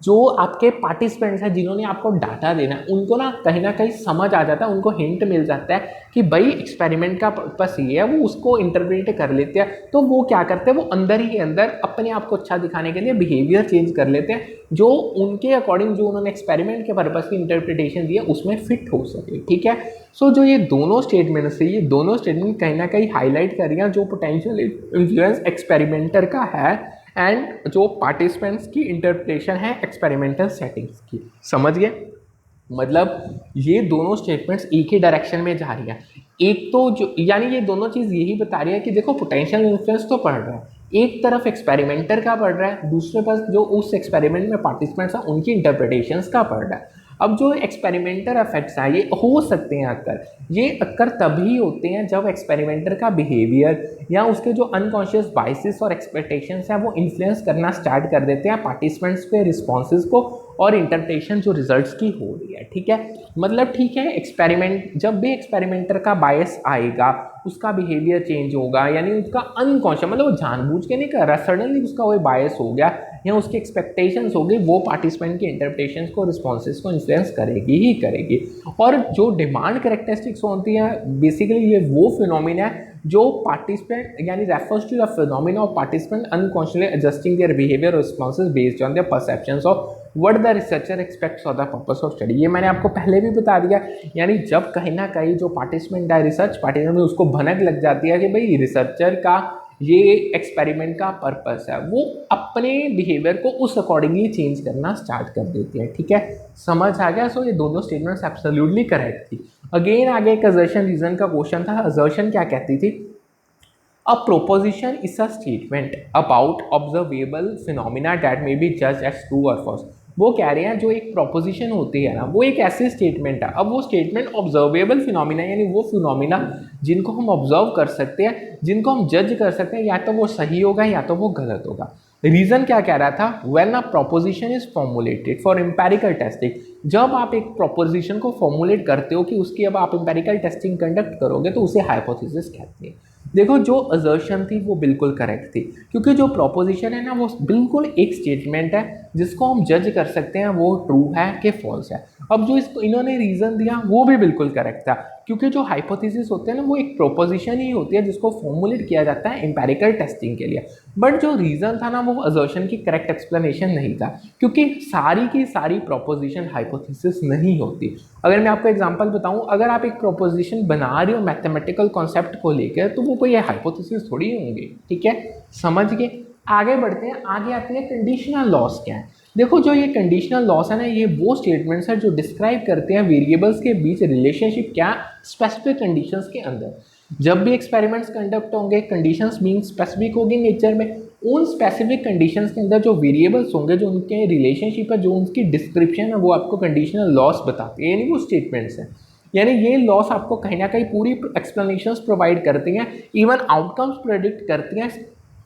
जो आपके पार्टिसिपेंट्स हैं जिन्होंने आपको डाटा देना है, उनको ना कहीं समझ आ जाता है, उनको हिंट मिल जाता है कि भाई एक्सपेरिमेंट का पर्पस ये है, वो उसको इंटरप्रेट कर लेते हैं। तो वो क्या करते हैं? वो अंदर ही अंदर अपने आप को अच्छा दिखाने के लिए बिहेवियर चेंज कर लेते हैं, जो उनके अकॉर्डिंग जो उन्होंने एक्सपेरिमेंट के पर्पस की इंटरप्रिटेशन दी है उसमें फिट हो सके। ठीक है। सो जो ये दोनों स्टेटमेंट्स है, ये दोनों स्टेटमेंट कहीं ना कहीं हाईलाइट कर रही हैं जो पोटेंशियल इन्फ्लुएंस एक्सपेरिमेंटर का है एंड जो पार्टिसिपेंट्स की इंटरप्रिटेशन है एक्सपेरिमेंटल सेटिंग्स की। समझ गए? मतलब ये दोनों स्टेटमेंट्स एक ही डायरेक्शन में जा रही हैं। एक तो जो, यानी ये दोनों चीज़ यही बता रही है कि देखो, पोटेंशियल इन्फ्लुएंस तो पढ़ रहा है, एक तरफ एक्सपेरिमेंटर का पढ़ रहा है, दूसरे पास जो उस एक्सपेरिमेंट में पार्टिसिपेंट्स हैं उनकी इंटरप्रिटेशंस का पढ़ रहा है। अब जो एक्सपेरिमेंटर इफेक्ट्स हैं, ये हो सकते हैं अक्कर, ये अक्कर तभी होते हैं जब एक्सपेरिमेंटर का बिहेवियर या उसके जो अनकॉन्शियस बाइसेस और एक्सपेक्टेशंस हैं वो इन्फ्लुएंस करना स्टार्ट कर देते हैं पार्टिसिपेंट्स के रिस्पॉन्सेज को और इंटरप्रिटेशन जो रिजल्ट्स की हो रही है। ठीक है। मतलब ठीक है, एक्सपेरिमेंट, जब भी एक्सपेरिमेंटर का बायस आएगा उसका बिहेवियर चेंज होगा, यानी उसका अनकॉन्शियस, मतलब वो जानबूझ के नहीं कर रहा, सडनली उसका वो बायस हो गया या उसकी एक्सपेक्टेशंस हो गई, वो पार्टिसिपेंट की इंटरप्रिटेशंस को, रिस्पॉन्सेज को इन्फ्लुएंस करेगी ही करेगी। और जो डिमांड कैरेक्टरिस्टिक्स होती हैं, बेसिकली ये वो फिनोमिना है जो पार्टिसिपेंट, यानी refers to the phenomena of participant unconsciously adjusting their behaviour और responses based on their perceptions of what the researcher expects for the purpose of study. ये मैंने आपको पहले भी बता दिया, यानी जब कहीं ना कहीं जो पार्टिसिपेंट है, रिसर्च पार्टिसिपेंट में उसको भनक लग जाती है कि भाई रिसर्चर का ये एक्सपेरिमेंट का पर्पस है, वो अपने बिहेवियर को उस अकॉर्डिंगली चेंज करना स्टार्ट कर देते हैं। ठीक है, समझ आ गया? सो ये दोनों स्टेटमेंट्स एब्सोल्युटली करेक्ट थी। अगेन आगे एक असर्शन रीजन का क्वेश्चन था। असर्शन क्या कहती थी? A proposition is a statement about observable phenomena that may be judged as true or false। वो कह रहे हैं जो एक प्रोपोजिशन होती है ना, वो एक ऐसी स्टेटमेंट है। अब वो स्टेटमेंट ऑब्जर्वेबल फिनोमिना यानी वो फिनोमिना जिनको हम ऑब्जर्व कर सकते हैं, जिनको हम जज कर सकते हैं, या तो वो सही होगा या तो वो गलत होगा। रीजन क्या कह रहा था? When a proposition is formulated for empirical testing, जब आप एक प्रोपोजिशन को फॉर्मुलेट करते हो कि उसकी अब आप एम्पेरिकल टेस्टिंग कंडक्ट करोगे तो उसे हाइपोथेसिस कहते हैं। देखो जो असर्शन थी वो बिल्कुल करेक्ट थी, क्योंकि जो प्रोपोजिशन है ना वो बिल्कुल एक स्टेटमेंट है जिसको हम जज कर सकते हैं वो ट्रू है कि फॉल्स है। अब जो इसको इन्होंने रीज़न दिया वो भी बिल्कुल करेक्ट था, क्योंकि जो हाइपोथेसिस होते हैं ना वो एक प्रोपोजिशन ही होती है जिसको फॉर्मुलेट किया जाता है एम्पेरिकल टेस्टिंग के लिए। बट जो रीज़न था ना वो असर्शन की करेक्ट एक्सप्लेनेशन नहीं था, क्योंकि सारी की सारी प्रोपोजिशन हाइपोथेसिस नहीं होती। अगर मैं आपको एग्जांपल बताऊं, अगर आप एक प्रोपोजिशन बना रहे हो मैथमेटिकल कॉन्सेप्ट को लेकर तो वो कोई हाइपोथेसिस थोड़ी होंगे। ठीक है, समझ गए? आगे बढ़ते हैं। आगे आते हैं कंडीशनल लॉस क्या है। देखो जो ये कंडीशनल लॉस है ना, ये वो स्टेटमेंट्स है जो डिस्क्राइब करते हैं वेरिएबल्स के बीच रिलेशनशिप क्या स्पेसिफिक कंडीशंस के अंदर। जब भी एक्सपेरिमेंट्स कंडक्ट होंगे, कंडीशंस बीइंग स्पेसिफिक होगी नेचर में, उन स्पेसिफिक कंडीशंस के अंदर जो वेरिएबल्स होंगे, जो उनके रिलेशनशिप है, जो उनकी डिस्क्रिप्शन है, वो आपको कंडीशनल लॉस बताते हैं, यानी वो स्टेटमेंट्स हैं। यानी ये लॉस आपको कहीं ना कहीं पूरी एक्सप्लेनेशंस प्रोवाइड करती हैं, इवन आउटकम्स प्रेडिक्ट करती हैं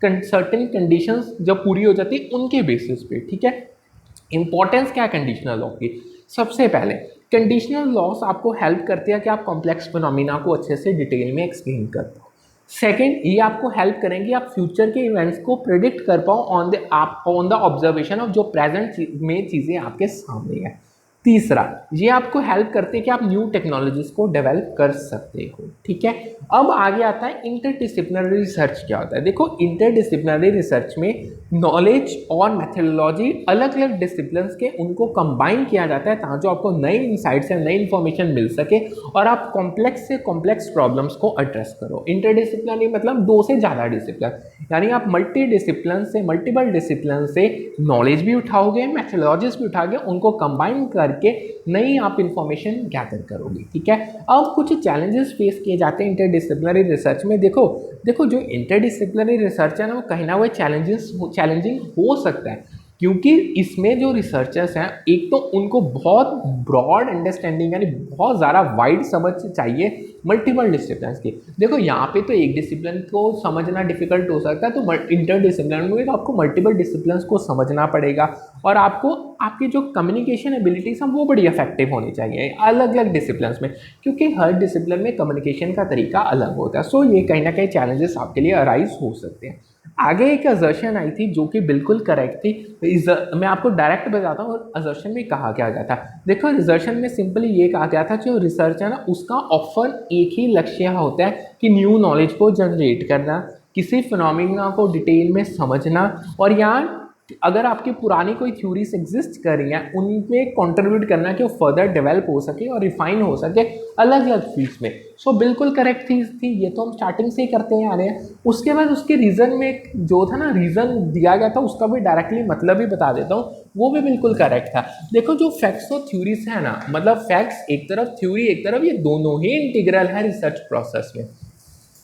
सर्टेन कंडीशंस जब पूरी हो जाती है उनके बेसिस पे। ठीक है, इंपॉर्टेंस क्या है कंडीशनल लॉ की? सबसे पहले कंडीशनल लॉस आपको हेल्प करती है कि आप कॉम्प्लेक्स फिनोमिना को अच्छे से डिटेल में एक्सप्लेन कर पाओ। सेकेंड, ये आपको हेल्प करेंगे आप फ्यूचर के इवेंट्स को प्रिडिक्ट कर पाओ ऑन द ऑब्जर्वेशन ऑफ जो प्रेजेंट में चीज़ें आपके सामने है। तीसरा, ये आपको हेल्प करते हैं कि आप न्यू टेक्नोलॉजीज को डेवलप कर सकते हो। ठीक है, अब आगे आता है इंटरडिसिप्लिनरी रिसर्च क्या होता है। देखो इंटरडिसिप्लिनरी रिसर्च में नॉलेज और मेथोडोलॉजी अलग अलग डिसिप्लिन्स के उनको कंबाइन किया जाता है ताकि आपको नई इंसाइट्स या नई इन्फॉर्मेशन मिल सके और आप कॉम्प्लेक्स से कॉम्प्लेक्स प्रॉब्लम्स को एड्रेस करो। इंटरडिसिप्लिनरी मतलब दो से ज़्यादा डिसिप्लिन, यानी आप मल्टी डिसिप्लिन से मल्टीपल डिसिप्लिन से नॉलेज भी उठाओगे, मेथोडोलॉजीज भी उठाओगे, उनको कंबाइन करके नई आप इंफॉर्मेशन गैदर करोगे। ठीक है, अब कुछ चैलेंजेस फेस किए जाते हैं इंटरडिसिप्लिनरी रिसर्च में। देखो जो इंटरडिसिप्लिनरी रिसर्च है ना वो कहीं ना वो चैलेंजिंग हो सकता है, क्योंकि इसमें जो रिसर्चर्स हैं एक तो उनको बहुत ब्रॉड अंडरस्टैंडिंग यानी बहुत ज़्यादा वाइड समझ चाहिए मल्टीपल डिसिप्लिन की। देखो यहाँ पे तो एक डिसिप्लिन को समझना डिफिकल्ट हो सकता है, तो इंटरडिसिप्लिन में तो आपको मल्टीपल डिसिप्लिन को समझना पड़ेगा और आपको आपकी जो कम्युनिकेशन एबिलिटीज हैं वो बड़ी इफेक्टिव होनी चाहिए अलग अलग डिसिप्लिन में, क्योंकि हर डिसिप्लिन में कम्युनिकेशन का तरीका अलग होता है। सो ये कहीं ना कहीं चैलेंजेस आपके लिए अराइज हो सकते हैं। आगे एक असर्शन आई थी जो कि बिल्कुल करेक्ट थी। मैं आपको डायरेक्ट बताता हूँ असर्शन में कहा क्या गया था। देखो असर्शन में सिंपली ये कहा गया था जो रिसर्च है ना उसका ऑफर एक ही लक्ष्य होता है कि न्यू नॉलेज को जनरेट करना, किसी फिनोमिना को डिटेल में समझना, और यहाँ अगर आपकी पुरानी कोई थ्योरीज एग्जिस्ट कर रही हैं उनमें कंट्रीब्यूट करना कि वो फर्दर डेवलप हो सके और रिफाइन हो सके अलग अलग फील्ड्स में। सो बिल्कुल करेक्ट थी ये तो हम स्टार्टिंग से ही करते आ रहे हैं। उसके बाद उसके रीज़न में जो था ना रीज़न दिया गया था उसका भी डायरेक्टली मतलब ही बता देता हूँ, वो भी बिल्कुल करेक्ट था। देखो जो फैक्ट्स और थ्योरीज है ना, मतलब फैक्ट्स एक तरफ थ्योरी एक तरफ, ये दोनों ही इंटीग्रल है रिसर्च प्रोसेस में।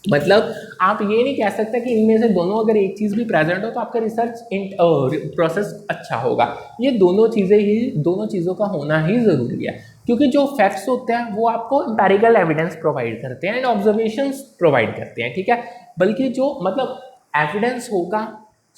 मतलब आप ये नहीं कह सकते कि इनमें से दोनों अगर एक चीज़ भी प्रेजेंट हो तो आपका रिसर्च प्रोसेस अच्छा होगा। ये दोनों चीज़ों का होना ही ज़रूरी है, क्योंकि जो फैक्ट्स होते हैं वो आपको एम्पेरिकल एविडेंस प्रोवाइड करते हैं एंड ऑब्जर्वेशंस प्रोवाइड करते हैं। ठीक है, बल्कि जो मतलब एविडेंस होगा,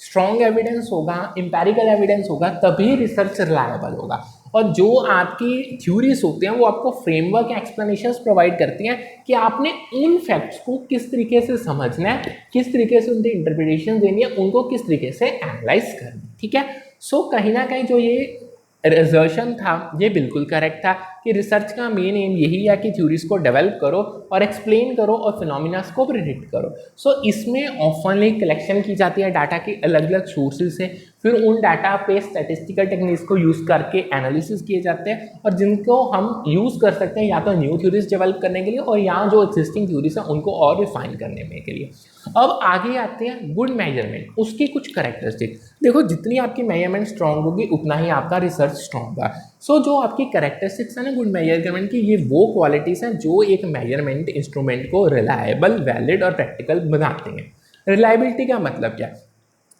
स्ट्रॉन्ग एविडेंस होगा, एम्पेरिकल एविडेंस होगा, तभी रिसर्च रिलायबल होगा। और जो आपकी थ्योरीज होते हैं वो आपको फ्रेमवर्क एक्सप्लेनेशंस प्रोवाइड करती हैं कि आपने उन फैक्ट्स को किस तरीके से समझना है, किस तरीके से उनकी इंटरप्रिटेशन देनी है, उनको किस तरीके से एनालाइज करना है। ठीक है, सो कहीं ना कहीं जो ये रिजर्शन था ये बिल्कुल करेक्ट था कि रिसर्च का मेन एम यही है कि थ्योरीज को डेवलप करो और एक्सप्लेन करो और फिनोमिनास को प्रिडिक्ट करो। सो इसमें ऑफनली कलेक्शन की जाती है डाटा की अलग अलग सोर्सेज से, फिर उन डाटा पे स्टैटिस्टिकल टेक्निक्स को यूज़ करके एनालिसिस किए जाते हैं और जिनको हम यूज़ कर सकते हैं या तो न्यू थ्योरीज डेवलप करने के लिए और या जो एग्जिस्टिंग थ्योरीज हैं उनको और रिफाइन करने में के लिए। अब आगे आते हैं गुड मेजरमेंट, उसकी कुछ कैरेक्टरिस्टिक। देखो जितनी आपकी मेजरमेंट स्ट्रांग होगी उतना ही आपका रिसर्च स्ट्रांग होगा। सो जो आपकी कैरेक्टरिस्टिक्स है ना गुड मेजरमेंट की, ये वो क्वालिटीज़ हैं जो एक मेजरमेंट इंस्ट्रूमेंट को रिलायबल, वैलिड और प्रैक्टिकल बनाते हैं। रिलायबिलिटी का मतलब क्या है?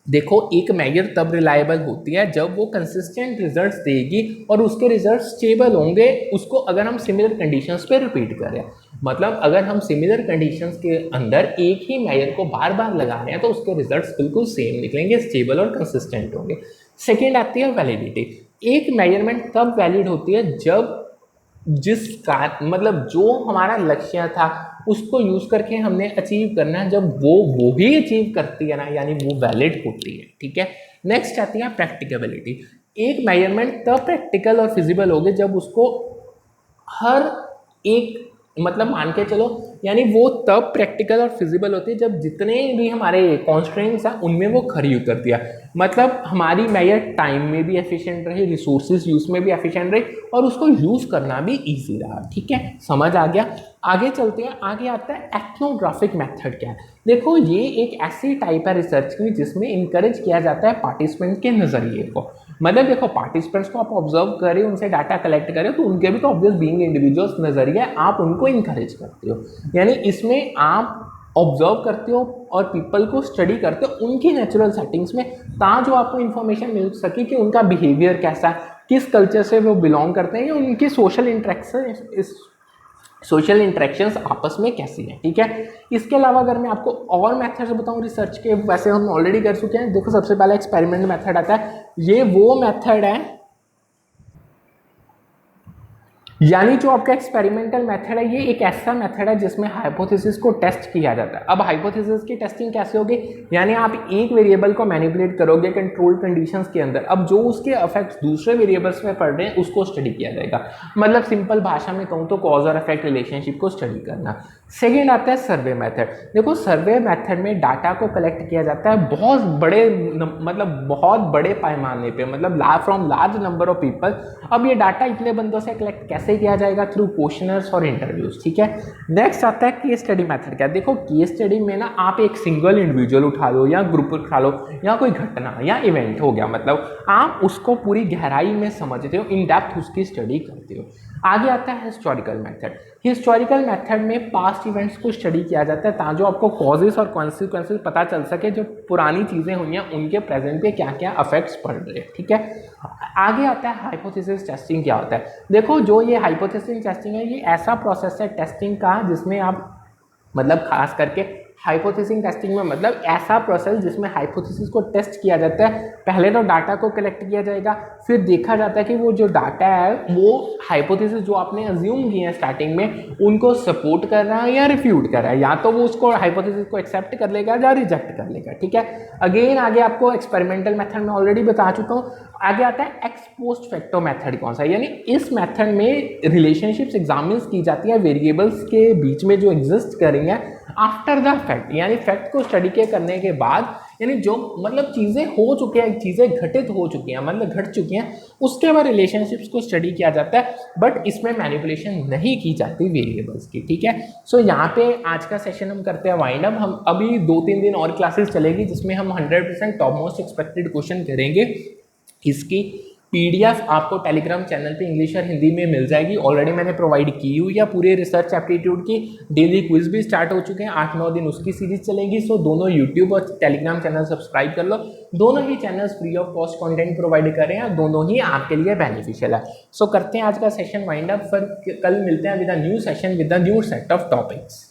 देखो एक मेजर तब रिलायबल होती है जब वो कंसिस्टेंट रिजल्ट्स देगी और उसके रिजल्ट्स स्टेबल होंगे, उसको अगर हम सिमिलर कंडीशंस पे रिपीट करें। मतलब अगर हम सिमिलर कंडीशंस के अंदर एक ही मेजर को बार बार लगा रहे हैं तो उसके रिजल्ट्स बिल्कुल सेम निकलेंगे, स्टेबल और कंसिस्टेंट होंगे। सेकेंड आती है वैलिडिटी। एक मेजरमेंट तब वैलिड होती है जब मतलब जो हमारा लक्ष्य था उसको यूज करके हमने अचीव करना है, जब वो भी अचीव करती है ना, यानी वो वैलिड होती है। ठीक है। नेक्स्ट आती है प्रैक्टिकेबिलिटी। एक मेजरमेंट तब प्रैक्टिकल और फिजिबल होगी जब उसको हर एक मतलब मान के चलो, यानी वो तब प्रैक्टिकल और फिजिबल होती है जब जितने भी हमारे कॉन्स्ट्रेंट्स हैं उनमें वो खरी उतरती है। मतलब हमारी मेजर टाइम में भी एफिशिएंट रही, रिसोर्सेज यूज में भी एफिशिएंट रही और उसको यूज करना भी इजी रहा। ठीक है, समझ आ गया। आगे चलते हैं। आगे आता है एथनोग्राफिक मेथड। क्या है? देखो ये एक ऐसी टाइप है रिसर्च की जिसमें इंकरेज किया जाता है पार्टिसिपेंट के नज़रिए को। मतलब देखो पार्टिसिपेंट्स को आप ऑब्जर्व करें, उनसे डाटा कलेक्ट करें तो उनके भी तो ऑब्वियस बीइंग इंडिविजुअल्स नज़रिया आप उनको इंकरेज करते हो। यानी इसमें आप ऑब्जर्व करते हो और पीपल को स्टडी करते हो उनकी नेचुरल सेटिंग्स में, ताकि जो आपको इन्फॉर्मेशन मिल सके कि उनका बिहेवियर कैसा है, किस कल्चर से वो बिलोंग करते हैं या उनकी सोशल इंटरेक्शंस आपस में कैसी हैं। ठीक है। इसके अलावा अगर मैं आपको और मेथड्स बताऊं रिसर्च के, वैसे हम ऑलरेडी कर चुके हैं। देखो सबसे पहले एक्सपेरिमेंट मेथड आता है। ये वो मेथड है, यानी जो आपका एक्सपेरिमेंटल मेथड है ये एक ऐसा मेथड है जिसमें हाइपोथेसिस को टेस्ट किया जाता है। अब हाइपोथेसिस की टेस्टिंग कैसे होगी? यानी आप एक वेरिएबल को मैनिपुलेट करोगे कंट्रोल कंडीशंस के अंदर, अब जो उसके इफेक्ट्स दूसरे वेरिएबल्स में पड़ रहे हैं उसको स्टडी किया जाएगा। मतलब सिंपल भाषा में कहूँ तो कॉज और इफेक्ट रिलेशनशिप को स्टडी करना। सेकेंड आता है सर्वे मेथड। देखो सर्वे मेथड में डाटा को कलेक्ट किया जाता है बहुत बड़े पैमाने पे, मतलब from large number of people. अब ये डाटा इतने बंदों से कलेक्ट कैसे किया जाएगा? थ्रू क्वेश्चनर्स और इंटरव्यूज। ठीक है। नेक्स्ट आता है केस स्टडी मेथड। क्या? देखो केस स्टडी में ना आप एक सिंगल इंडिविजुअल उठा लो या ग्रुप उठा लो या कोई घटना या इवेंट हो गया, मतलब आप उसको पूरी गहराई में समझते हो, इन डेप्थ उसकी स्टडी करते हो। आगे आता है हिस्टोरिकल मेथड। हिस्टोरिकल मेथड में पास्ट इवेंट्स को स्टडी किया जाता है ताकि जो आपको कॉजेस और कॉन्सिक्वेंसेस पता चल सके, जो पुरानी चीज़ें हुई हैं उनके प्रेजेंट पे क्या क्या इफेक्ट्स पड़ रहे हैं। ठीक है। आगे आता है हाइपोथेसिस टेस्टिंग। क्या होता है? देखो जो ये हाइपोथेसिस टेस्टिंग है ये ऐसा प्रोसेस है टेस्टिंग का जिसमें आप मतलब खास करके हाइपोथेसिस टेस्टिंग में मतलब ऐसा प्रोसेस जिसमें हाइपोथेसिस को टेस्ट किया जाता है। पहले तो डाटा को कलेक्ट किया जाएगा, फिर देखा जाता है कि वो जो डाटा है वो हाइपोथेसिस जो आपने अज्यूम किए हैं स्टार्टिंग में उनको सपोर्ट कर रहा है या रिफ्यूट कर रहा है, या तो वो उसको हाइपोथेसिस को एक्सेप्ट कर लेगा या रिजेक्ट कर लेगा। ठीक है। अगेन आगे आपको एक्सपेरिमेंटल मेथड में ऑलरेडी बता चुका हूँ। आगे आता है एक्स पोस्ट फैक्टो मेथड। कौन सा? यानी इस मेथड में रिलेशनशिप्स एग्जामिन की जाती है वेरिएबल्स के बीच में जो एग्जिस्ट कर रही हैं आफ्टर द फैक्ट, यानी फैक्ट को स्टडी के करने के बाद, यानी जो मतलब चीज़ें हो चुकी हैं, चीज़ें घटित हो चुकी हैं, मतलब घट चुकी हैं, उसके बाद रिलेशनशिप्स को स्टडी किया जाता है, बट इसमें मैनिपुलेशन नहीं की जाती वेरिएबल्स की। ठीक है। सो यहाँ पे आज का सेशन हम करते हैं वाइंड अप। हम अभी 2-3 दिन और क्लासेस चलेगी जिसमें हम 100% टॉप मोस्ट एक्सपेक्टेड क्वेश्चन करेंगे। इसकी पीडीएफ आपको टेलीग्राम चैनल पे इंग्लिश और हिंदी में मिल जाएगी, ऑलरेडी मैंने प्रोवाइड की हुई है। पूरे रिसर्च एप्टीट्यूड की डेली क्विज भी स्टार्ट हो चुके हैं, 8-9 दिन उसकी सीरीज चलेगी। सो दोनों यूट्यूब और टेलीग्राम चैनल सब्सक्राइब कर लो। दोनों ही channels free of cost content provide कर रहे हैं, दोनों ही आपके लिए बेनिफिशियल है। सो करते हैं आज का सेशन वाइंड अप, फिर कल मिलते हैं with a new session with a new set of topics.